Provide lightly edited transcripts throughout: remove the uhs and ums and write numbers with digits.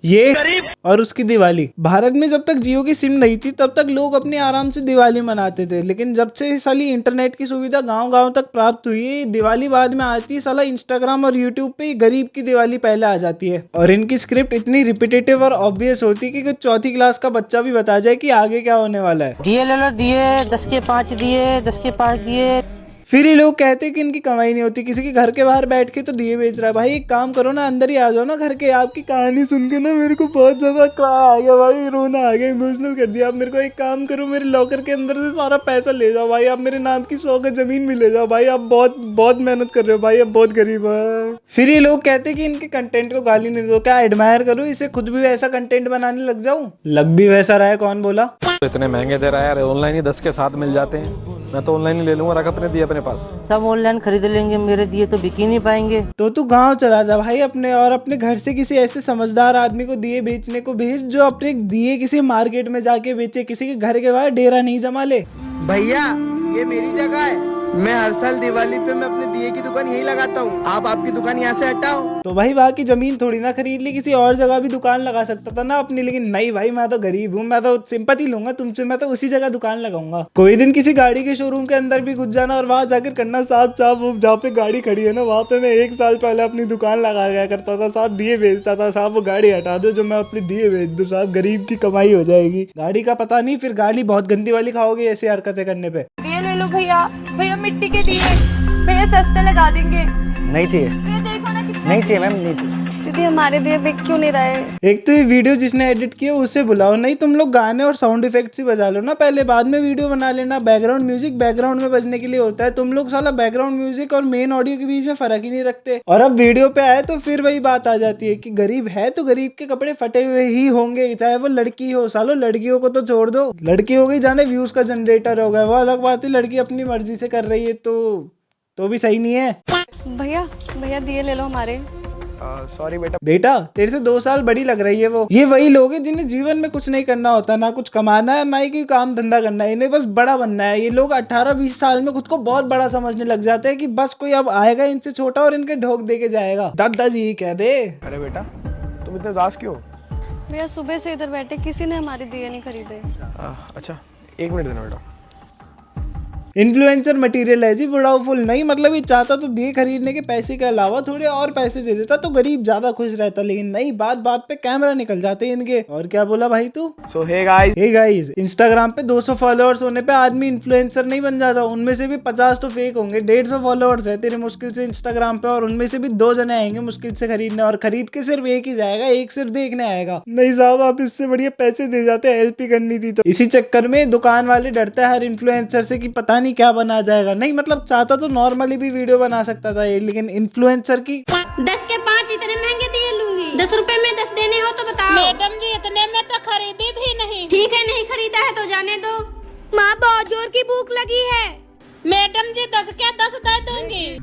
ये और उसकी दिवाली। भारत में जब तक जियो की सिम नहीं थी तब तक लोग अपने आराम से दिवाली मनाते थे, लेकिन जब से साली इंटरनेट की सुविधा गांव-गांव तक प्राप्त हुई है, दिवाली बाद में आती है। साला इंस्टाग्राम और यूट्यूब पे गरीब की दिवाली पहले आ जाती है और इनकी स्क्रिप्ट इतनी रिपीटेटिव और ऑब्वियस होती है कि कुछ चौथी क्लास का बच्चा भी बता जाए कि आगे क्या होने वाला है। दिए ले लो, दिए 10 के 5 दिए, 10 के 5 दिए। फिर ये लोग कहते हैं कि इनकी कमाई नहीं होती, किसी के घर के बाहर बैठ के तो दिए बेच रहा है। भाई एक काम करो ना, अंदर ही आ जाओ ना घर के। आपकी कहानी सुन के ना मेरे को बहुत ज्यादा आ गया भाई, रोना आ गया, इमोशनल कर दिया। आप मेरे को एक काम करो, मेरे लॉकर के अंदर से सारा पैसा ले जाओ भाई। आप मेरे नाम की 100 गज जमीन भी ले जाओ भाई। आप बहुत बहुत मेहनत कर रहे हो भाई, आप बहुत गरीब है। फिर ये लोग कहते हैं कि इनके कंटेंट को गाली नहीं दो, क्या एडमायर करो इसे, खुद भी वैसा कंटेंट बनाने लग जाऊं। लग भी वैसा रहा है, कौन बोला? तो इतने महंगे दे रहा है यार, ऑनलाइन ही 10 के 7 मिल जाते हैं। मैं तो ऑनलाइन ही ले लूंगा, रख अपने दिए अपने पास। सब ऑनलाइन खरीद लेंगे, मेरे दिए तो बिक ही नहीं पाएंगे। तो तू गांव चला जा भाई अपने, और अपने घर से किसी ऐसे समझदार आदमी को दिए बेचने को भेज जो अपने दिए किसी मार्केट में जाके बेचे, किसी के घर के बाहर डेरा नहीं जमा ले। भैया ये मेरी जगह है, मैं हर साल दिवाली पे मैं अपने दिए की दुकान यही लगाता हूँ। आप आपकी दुकान यहाँ से हटाओ। तो भाई वहाँ की जमीन थोड़ी ना खरीद ली, किसी और जगह भी दुकान लगा सकता था ना अपनी। लेकिन नहीं भाई, मैं तो गरीब हूँ, मैं तो सिंपैथी लूंगा तुमसे, मैं तो उसी जगह दुकान लगाऊंगा। कोई दिन किसी गाड़ी के शोरूम के अंदर भी घुस जाना और वहां जाकर करना साफ साफ, जहाँ पे गाड़ी खड़ी है ना वहाँ पे मैं 1 साल पहले अपनी दुकान लगा गया करता था, साफ दिए बेचता था। साफ वो गाड़ी हटा दो जो मैं अपनी दिए बेच दूँ, साफ गरीब की कमाई हो जाएगी। गाड़ी का पता नहीं, फिर गाड़ी बहुत गंदी वाली खाओगे ऐसी हरकतें करने पे। दिए ले लो भैया, भैया मिट्टी के दिए, भैया सस्ते लगा देंगे। नहीं चाहिए, भैया देखो ना कितने नहीं चाहिए मैम, नहीं चाहिए। दीदी हमारे दिए बिक क्यों नहीं रहे? एक तो ये वीडियो जिसने एडिट किया उसे बुलाओ, नहीं तुम लोग गाने और साउंड इफेक्ट्स ही बजा लो ना पहले, बाद में वीडियो बना लेना। बैकग्राउंड म्यूजिक बैकग्राउंड में बजने के लिए होता है, तुम लोग साला बैकग्राउंड म्यूजिक और मेन ऑडियो के बीच में फर्क ही नहीं रखते। और अब वीडियो पे आए तो फिर वही बात आ जाती है कि गरीब है तो गरीब के कपड़े फटे हुए ही होंगे, चाहे वो लड़की हो। सालो लड़कियों को तो छोड़ दो, लड़की हो गई जाने व्यूज का जनरेटर हो गया, वो अलग बात है। लड़की अपनी मर्जी से कर रही है तो भी सही नहीं है। भैया भैया दिए ले लो हमारे। सॉरी बेटा तेरे से 2 साल बड़ी लग रही है वो। ये वही लोग हैं जिन्हें जीवन में कुछ नहीं करना होता, ना कुछ कमाना है ना ही कोई काम धंधा करना है, इन्हें बस बड़ा बनना है। ये लोग 18-20 साल में खुद को बहुत बड़ा समझने लग जाते हैं कि बस कोई अब आएगा इनसे छोटा और इनके ढोक दे के जाएगा। दादाजी कह दे। अरे बेटा तुम इतने उदास क्यों? भैया सुबह से इधर बैठे, किसी ने हमारे दिए नहीं खरीदे। अच्छा 1 मिनट देना बेटा। इन्फ्लुएंसर मटेरियल है जी, बुढ़ाऊ फुल नहीं। मतलब ये चाहता तो दिए खरीदने के पैसे के अलावा थोड़े और पैसे दे देता तो गरीब ज्यादा खुश रहता, लेकिन नहीं, बात बात पे कैमरा निकल जाते हैं इनके। और क्या बोला भाई तू? सो हे गाइस, इंस्टाग्राम पे 200 फॉलोअर्स होने पे आदमी इन्फ्लुएंसर नहीं बन जाता। उनमें से भी 50 तो फेक होंगे। 150 फॉलोअर्स है तेरे मुश्किल से इंस्टाग्राम पे, और उनमें से भी 2 जने आएंगे मुश्किल से खरीदने, और खरीद के सिर्फ एक ही जाएगा, एक सिर्फ देखने आएगा। नहीं साहब, आप इससे बढ़िया पैसे दे जाते, हेल्प ही करनी थी। तो इसी चक्कर में दुकान वाले डरते हैं हर इन्फ्लुएंसर से कि पता नहीं क्या बना जाएगा। नहीं मतलब चाहता तो नॉर्मली भी वीडियो बना सकता था ये, लेकिन इन्फ्लुएंसर की 10 के 5 इतने महंगे दिए लूंगी। 10 रुपए में 10 देने हो तो बताओ। मैडम जी इतने में तो खरीदी भी नहीं। ठीक है, नहीं खरीदा है तो जाने दो। माँ बहुत जोर की भूख लगी है। मैडम जी 10 के 10 दे दूंगी।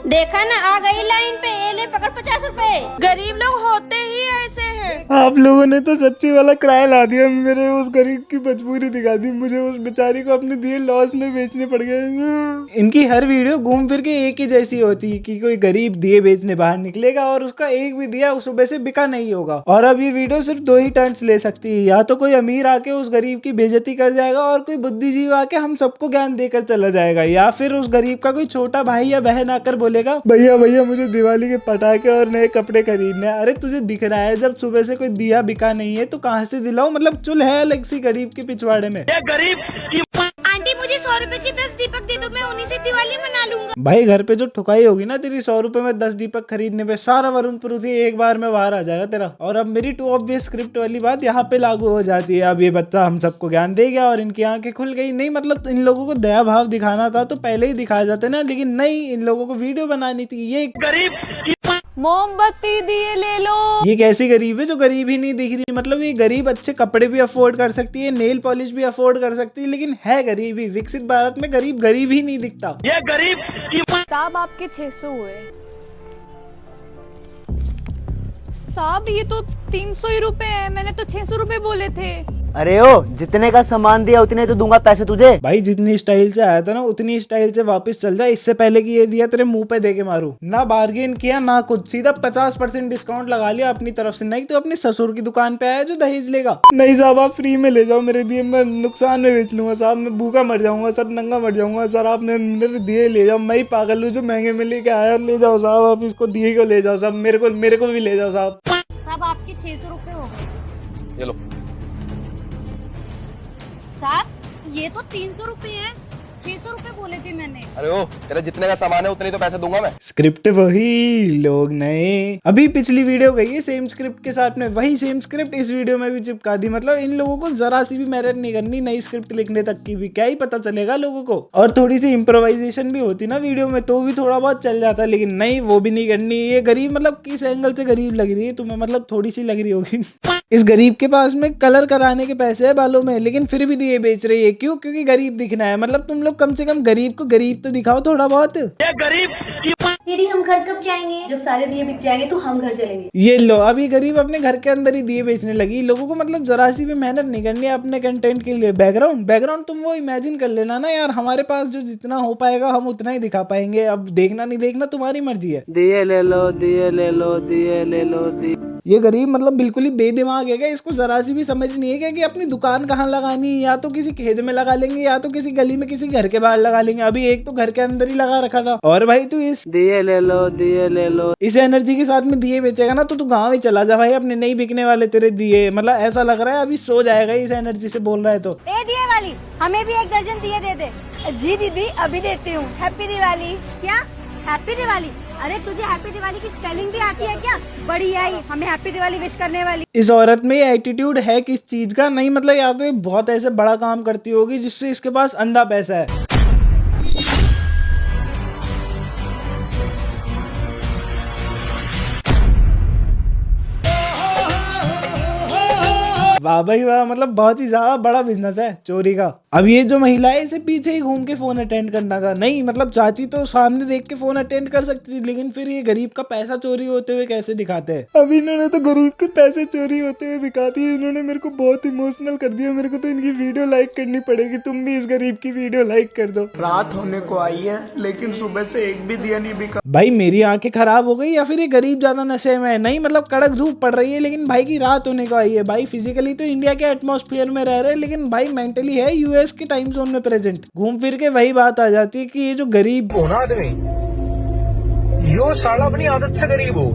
देखा ना, आ गई लाइन पे। ये ले पकड़ 50 रुपए। गरीब लोग होते ही ऐसे हैं। आप लोगों ने तो सच्ची वाला किराया ला दिया, मेरे उस गरीब की मजबूरी दिखा दी। मुझे उस बेचारी को अपने दिए लॉस में बेचने पड़ गए। इनकी हर वीडियो घूम फिर के एक ही जैसी होती है कि कोई गरीब दिए बेचने बाहर निकलेगा और उसका एक भी दिया सुबह से बिका नहीं होगा। और अब ये वीडियो सिर्फ 2 ही टर्न्स ले सकती है, या तो कोई अमीर आके उस गरीब की बेइज्जती कर जाएगा और कोई बुद्धिजीवी आके हम सबको ज्ञान देकर चला जाएगा, या फिर उस गरीब का कोई छोटा भाई या बहन आकर बोलेगा भैया भैया मुझे दिवाली के पटाखे और नए कपड़े खरीदने हैं। अरे तुझे दिख रहा है जब सुबह से कोई दिया बिका नहीं है तो कहाँ से दिलाऊं? मतलब चुल है अलग सी गरीब के पिछवाड़े में। ये गरीब आंटी मुझे 100 रुपए की 10 दीपक दे दो, मैं उन्हीं से दिवाली मना लूंगा। भाई घर पे जो ठुकाई होगी ना तेरी 100 रुपए में 10 दीपक खरीदने पे, सारा वरुण पुरुषी एक बार में बाहर आ जाएगा तेरा। और अब मेरी टू ऑब्वियस स्क्रिप्ट वाली बात यहाँ पे लागू हो जाती है। अब ये बच्चा हम सबको ज्ञान दे गया और इनकी आंखें खुल गई। नहीं मतलब इन लोगों को दया भाव दिखाना था तो पहले ही दिखाया जाते ना, लेकिन नहीं, इन लोगों को वीडियो बनानी थी। ये गरीब मोमबत्ती दिए ले लो। ये कैसी गरीब है जो गरीब ही नहीं दिख रही? मतलब ये गरीब अच्छे कपड़े भी अफोर्ड कर सकती है, नेल पॉलिश भी अफोर्ड कर सकती है, लेकिन है गरीब ही। विकसित भारत में गरीब गरीब ही नहीं दिखता। ये गरीब साहब आपके 600 हुए। साहब ये तो 300 ही रुपए है, मैंने तो 600 रुपए बोले थे। अरे ओ, जितने का सामान दिया उतने तो दूंगा पैसे तुझे। भाई जितनी स्टाइल से आया था ना उतनी स्टाइल से वापस चल जा, इससे पहले कि ये दिया तेरे मुंह पे दे के मारू। ना बार्गेन किया ना कुछ, सीधा 50% डिस्काउंट लगा लिया अपनी तरफ से। नहीं तो अपने ससुर की दुकान पे आया जो दहेज लेगा। नहीं साहब आप फ्री में ले जाओ मेरे दिए, मैं नुकसान में बेच लूंगा साहब, मैं भूखा मर जाऊंगा सर, नंगा मर जाऊंगा सर, आप मेरे दिए ले जाओ। मैं ही पागल हूँ जो महंगे में लेके आया, ले जाओ साहब आप इसको दिए को ले जाओ साहब, मेरे को भी ले जाओ साहब। साहब आपके 600 रुपए हो गए। ये लो। साहब ये तो 300 रुपए हैं, 600 रुपए बोले थे मैंने। अरे ओ, तेरा जितने का सामान है उतने तो पैसे दूंगा मैं। स्क्रिप्ट वही, लोग नए। अभी पिछली वीडियो गई है सेम स्क्रिप्ट के साथ में, वही सेम स्क्रिप्ट इस वीडियो में भी चिपका दी। मतलब इन लोगों को जरा सी भी मेहनत नहीं करनी नई स्क्रिप्ट लिखने तक की भी, क्या ही पता चलेगा लोगों को। और थोड़ी सी इम्प्रोवाइजेशन भी होती ना वीडियो में तो भी थोड़ा बहुत चल जाता, लेकिन नहीं वो भी नहीं करनी। ये गरीब मतलब किस एंगल से गरीब लग रही है तुम्हें, मतलब थोड़ी सी लग रही होगी। इस गरीब के पास में कलर कराने के पैसे है बालों में, लेकिन फिर भी दिए बेच रही है। क्यों? क्योंकि गरीब दिखना है। मतलब तुम लोग कम से कम गरीब को गरीब तो दिखाओ थोड़ा बहुत। ये गरीब दीदी हम घर कब जाएंगे? जब सारे दिए बिक जाएंगे तो हम घर चलेंगे। ये लो, अब ये गरीब अपने घर के अंदर ही दिए बेचने लगी। लोगों को मतलब जरा सी भी मेहनत नहीं करनी है अपने कंटेंट के लिए। बैकग्राउंड तुम वो इमेजिन कर लेना ना यार, हमारे पास जो जितना हो पाएगा हम उतना ही दिखा पाएंगे। अब देखना नहीं देखना तुम्हारी मर्जी है। दिए ले लो, दिए ले लो, दिए ले लो, दिए। ये गरीब मतलब बिल्कुल ही बेदिमाग है क्या? इसको जरा सी भी समझ नहीं है क्या कि अपनी दुकान कहाँ लगानी है? या तो किसी खेत में लगा लेंगे या तो किसी गली में किसी घर के बाहर लगा लेंगे। अभी एक तो घर के अंदर ही लगा रखा था। और भाई तू इस दिए ले लो, दिए ले लो, इस एनर्जी के साथ में दिए बेचेगा ना तो तू गाँव ही चला जा भाई, अपने नहीं बिकने वाले तेरे दिए। मतलब ऐसा लग रहा है अभी सो जाएगा इस एनर्जी से बोल रहा है तो। ए दिए वाली हमें भी 1 दर्जन दिए दे दे। जी दीदी अभी देती हूँ। हैप्पी दिवाली। क्या हैप्पी दिवाली? अरे तुझे हैप्पी दिवाली की स्पेलिंग भी आती है क्या? बड़ी आई हमें हैप्पी दिवाली विश करने वाली। इस औरत में ये एटीट्यूड है किस चीज का? नहीं मतलब या तो ये बहुत ऐसे बड़ा काम करती होगी जिससे इसके पास अंधा पैसा है। वाह भाई वाह, मतलब बहुत ही ज्यादा बड़ा बिजनेस है चोरी का। अब ये जो महिला है इसे पीछे ही घूम के फोन अटेंड करना था। नहीं मतलब चाची तो सामने देख के फोन अटेंड कर सकती थी, लेकिन फिर ये गरीब का पैसा चोरी होते हुए कैसे दिखाते हैं? अब इन्होंने तो गरीब के पैसे चोरी होते हुए दिखा दिए। इन्होंने मेरे को बहुत इमोशनल कर दिया। मेरे को तो इनकी वीडियो लाइक करनी पड़ेगी। तुम भी इस गरीब की वीडियो लाइक कर दो। रात होने को आई है लेकिन सुबह से एक भी दिया नहीं बिका। भाई मेरी आंखें खराब हो गई या फिर ये गरीब ज्यादा नशे में है? नहीं मतलब कड़क धूप पड़ रही है लेकिन भाई की रात होने को आई है। भाई फिजिकली तो इंडिया के एटमॉस्फेयर में रह रहे हैं, लेकिन भाई मेंटली है यूएस के टाइम जोन में प्रेजेंट। घूम फिर के वही बात आ जाती है कि ये जो गरीब हो ना आदमी, यो साला अपनी आदत से गरीब हो।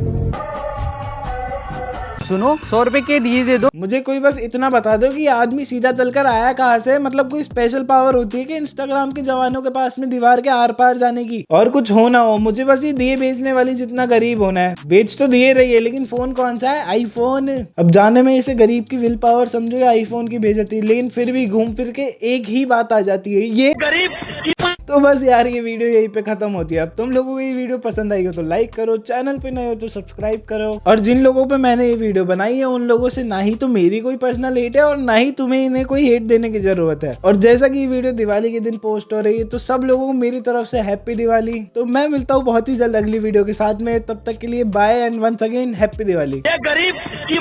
सुनो 100 रुपए के दिए दे दो। मुझे कोई बस इतना बता दो कि आदमी सीधा चलकर आया कहाँ से? मतलब कोई स्पेशल पावर होती है कि इंस्टाग्राम के जवानों के पास में दीवार के आर पार जाने की? और कुछ हो ना हो, मुझे बस ये दिए बेचने वाली जितना गरीब होना है। बेच तो दिए रही है लेकिन फोन कौन सा है? आईफोन। अब जाने में इसे गरीब की विल पावर समझो या आईफोन की बेइज्जती, लेकिन फिर भी घूम फिर के एक ही बात आ जाती है, ये गरीब। तो बस यार ये वीडियो यहीं पे खत्म होती है। अब तुम लोगों को ये वीडियो पसंद आई हो तो लाइक करो, चैनल पे नए हो तो सब्सक्राइब करो। और जिन लोगों पे मैंने ये वीडियो बनाई है उन लोगों से ना ही तो मेरी कोई पर्सनल हेट है और ना ही तुम्हें इन्हें कोई हेट देने की जरूरत है। और जैसा कि ये वीडियो दिवाली के दिन पोस्ट हो रही है तो सब लोगों को मेरी तरफ से हैप्पी दिवाली। तो मैं मिलता हूँ बहुत ही जल्द अगली वीडियो के साथ में। तब तक के लिए bye and once again happy Diwali. ये गरीब की